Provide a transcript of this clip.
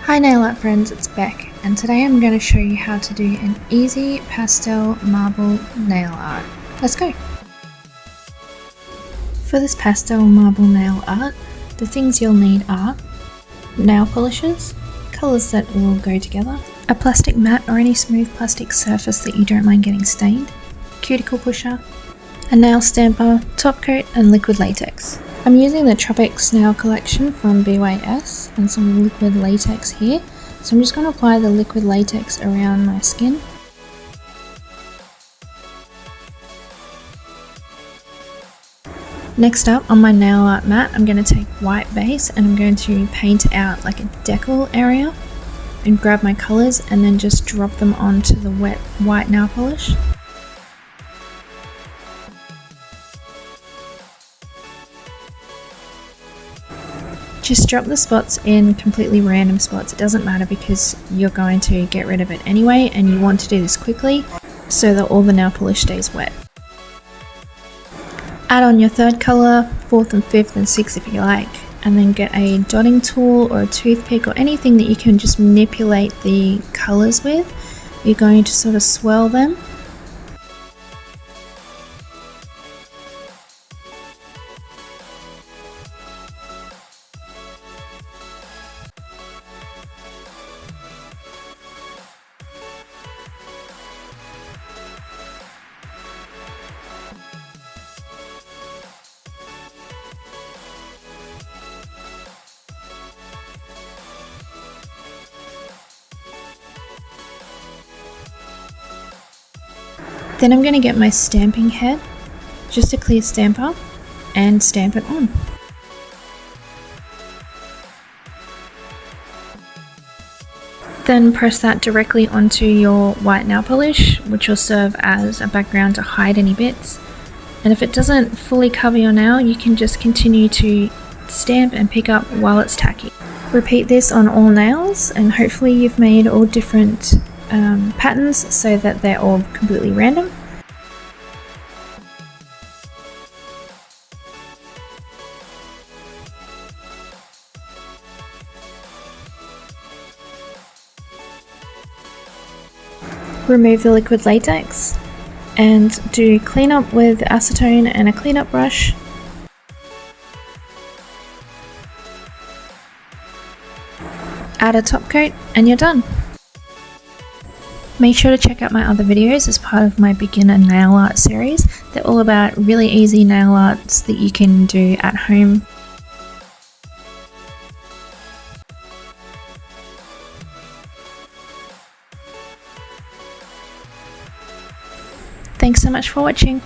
Hi nail art friends, it's Beck, and today I'm going to show you how to do an easy pastel marble nail art. Let's go! For this pastel marble nail art, the things you'll need are nail polishes, colours that will go together, a plastic mat or any smooth plastic surface that you don't mind getting stained, cuticle pusher, a nail stamper, top coat and liquid latex. I'm using the Tropics nail collection from BYS and some liquid latex here, so I'm just going to apply the liquid latex around my skin. Next up, on my nail art mat, I'm going to take white base and I'm going to paint out like a decal area and grab my colours and then just drop them onto the wet white nail polish. Just drop the spots in completely random spots, it doesn't matter because you're going to get rid of it anyway and you want to do this quickly so that all the nail polish stays wet. Add on your third colour, fourth and fifth and sixth if you like, and then get a dotting tool or a toothpick or anything that you can just manipulate the colours with. You're going to sort of swirl them. Then I'm going to get my stamping head, just a clear stamper, and stamp it on. Then press that directly onto your white nail polish, which will serve as a background to hide any bits. And if it doesn't fully cover your nail, you can just continue to stamp and pick up while it's tacky. Repeat this on all nails, and hopefully you've made all different patterns so that they're all completely random. Remove the liquid latex and do cleanup with acetone and a cleanup brush. Add a top coat and you're done. Make sure to check out my other videos as part of my beginner nail art series. They're all about really easy nail arts that you can do at home. Thanks so much for watching.